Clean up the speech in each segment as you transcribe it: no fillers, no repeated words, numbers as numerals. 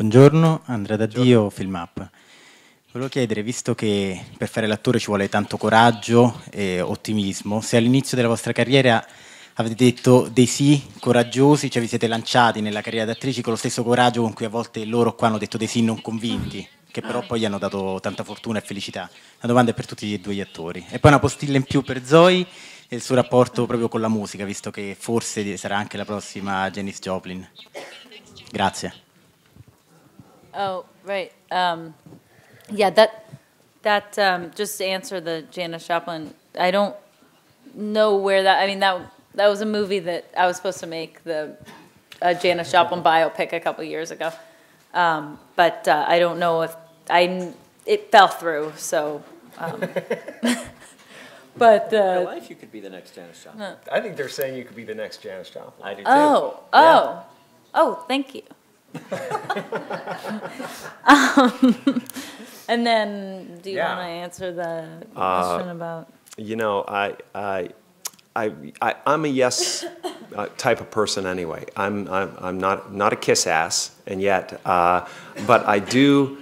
Buongiorno, Andrea Daddio, Film Up. Volevo chiedere, visto che per fare l'attore ci vuole tanto coraggio e ottimismo, se all'inizio della vostra carriera avete detto dei sì coraggiosi, cioè vi siete lanciati nella carriera di attrici con lo stesso coraggio con cui a volte loro qua hanno detto dei sì non convinti, che però poi gli hanno dato tanta fortuna e felicità. La domanda è per tutti e due gli attori. E poi una postilla in più per Zooey e il suo rapporto proprio con la musica, visto che forse sarà anche la prossima Janis Joplin. Grazie. Oh, right. Yeah, just to answer the Janis Joplin, I don't know where that. I mean, that was a movie that I was supposed to make, the Janis Joplin biopic a couple years ago, but I don't know if it fell through. So, but in real life, you could be the next Janis Joplin. I think they're saying you could be the next Janis Joplin. I do too. Oh, thank you. And then, do you want to answer the question about? You know, I'm a yes type of person anyway. I'm not a kiss ass, and yet, but I do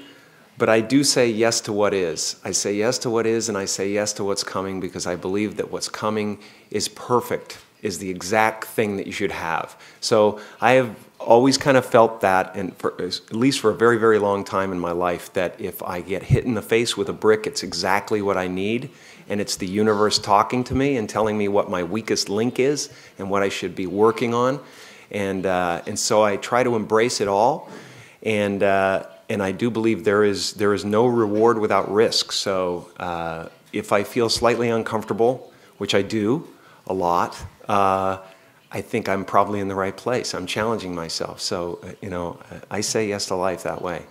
say yes to what is. I say yes to what is, and I say yes to what's coming because I believe that what's coming is perfect, is the exact thing that you should have. So I have always kind of felt that, and at least for a very, very long time in my life, that if I get hit in the face with a brick, it's exactly what I need, and it's the universe talking to me and telling me what my weakest link is and what I should be working on, and so I try to embrace it all, and I do believe there is no reward without risk. So if I feel slightly uncomfortable, which I do a lot, I think I'm probably in the right place. I'm challenging myself. So, you know, I say yes to life that way.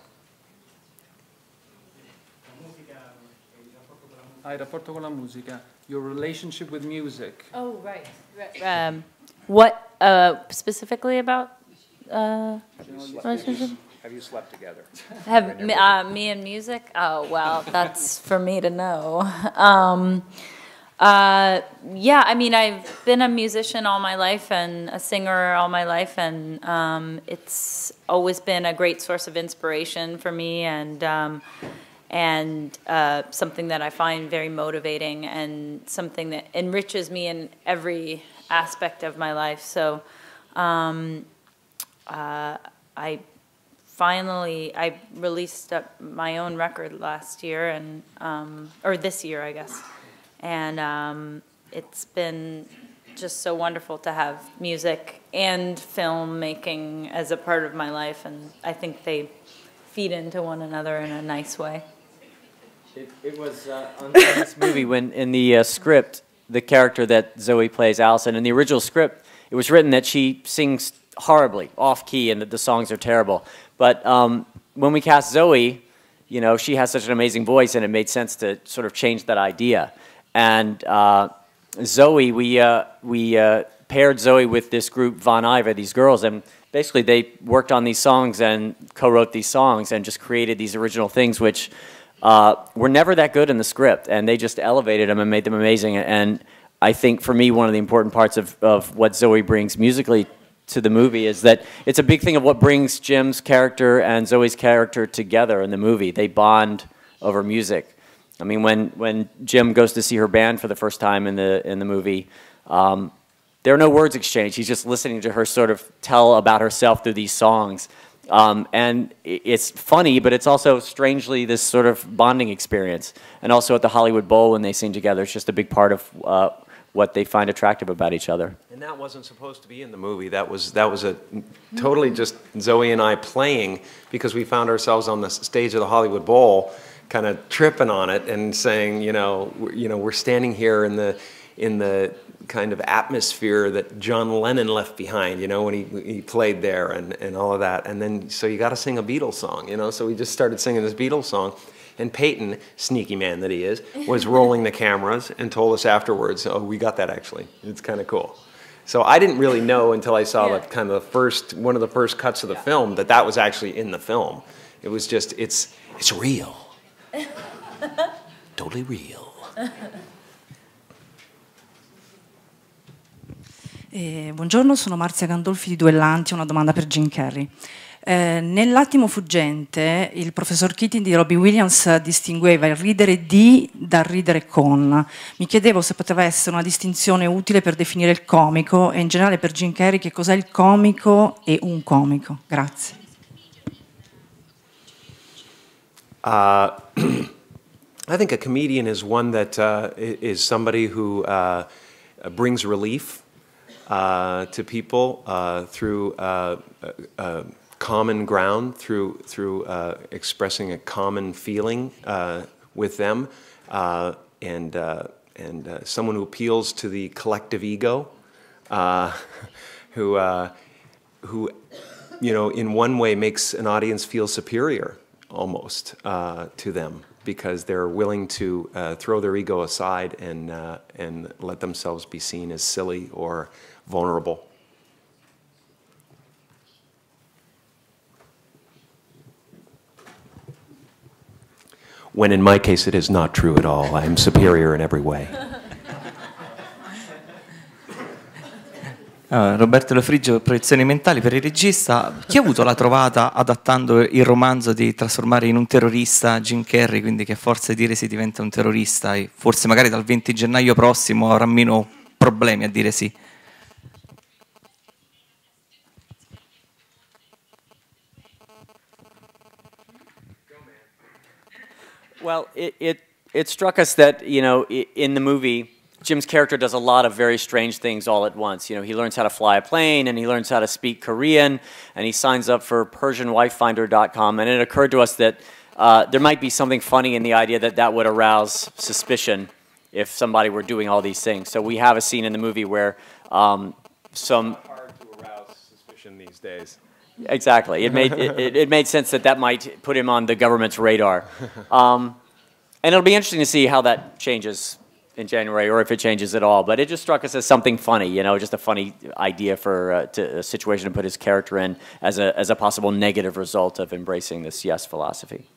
Il rapporto con la musica, your relationship with music. Oh, right. What specifically about relationship? Have you slept together? Have me and music? Oh, well, that's for me to know. Yeah, I mean, I've been a musician all my life and a singer all my life, and it's always been a great source of inspiration for me, and something that I find very motivating and something that enriches me in every aspect of my life. So I released my own record last year, and or this year, I guess. And it's been just so wonderful to have music and filmmaking as a part of my life, and I think they feed into one another in a nice way. It was on this movie when in the script, the character that Zooey plays, Allison, in the original script, it was written that she sings horribly, off-key, and that the songs are terrible. But when we cast Zooey, you know, she has such an amazing voice, and it made sense to sort of change that idea. And Zooey, we paired Zooey with this group, Von Iver, these girls, and basically they worked on these songs and co-wrote these songs and just created these original things, which were never that good in the script, and they just elevated them and made them amazing. And I think for me, one of the important parts of what Zooey brings musically to the movie is that it's a big thing of what brings Jim's character and Zooey's character together in the movie. They bond over music. I mean, when Jim goes to see her band for the first time in the movie, there are no words exchanged. He's just listening to her sort of tell about herself through these songs. And it's funny, but it's also strangely this sort of bonding experience. And also at the Hollywood Bowl when they sing together, it's just a big part of what they find attractive about each other. And that wasn't supposed to be in the movie. That was a totally just Zooey and I playing because we found ourselves on the stage of the Hollywood Bowl, kind of tripping on it and saying, you know, we're standing here in the kind of atmosphere that John Lennon left behind, you know, when he played there and all of that. And then, so you got to sing a Beatles song, you know. So we just started singing this Beatles song. And Peyton, sneaky man that he is, was rolling the cameras and told us afterwards, oh, we got that actually. It's kind of cool. So I didn't really know until I saw the kind of one of the first cuts of the film that was actually in the film. It was just, it's real. Totally real. Buongiorno, sono Marzia Gandolfi di Duellanti, una domanda per Jim Carrey. Nell'attimo fuggente il professor Keating di Robbie Williams distingueva il ridere di dal ridere con. Mi chiedevo se poteva essere una distinzione utile per definire il comico e in generale per Jim Carrey che cos'è il comico e un comico. Grazie. I think a comedian is one that is somebody who brings relief to people through common ground, through expressing a common feeling with them, and someone who appeals to the collective ego, who in one way makes an audience feel superior almost to them, because they're willing to throw their ego aside and let themselves be seen as silly or vulnerable. When in my case it is not true at all. I am superior in every way. Roberto Lofrigio, proiezioni mentali per il regista. Chi ha avuto la trovata adattando il romanzo di trasformare in un terrorista Jim Carrey, quindi che a forza di dire si diventa un terrorista e forse magari dal 20 gennaio prossimo avrà meno problemi a dire sì? Well, it struck us that, in the movie, Jim's character does a lot of very strange things all at once. He learns how to fly a plane, and he learns how to speak Korean, and he signs up for PersianWifeFinder.com, and it occurred to us that there might be something funny in the idea that would arouse suspicion if somebody were doing all these things. So we have a scene in the movie where some... It's hard to arouse suspicion these days. Exactly. It made sense that might put him on the government's radar. And it'll be interesting to see how that changes in January, or if it changes at all. But it just struck us as something funny, just a funny idea for a situation to put his character in as a possible negative result of embracing this yes philosophy.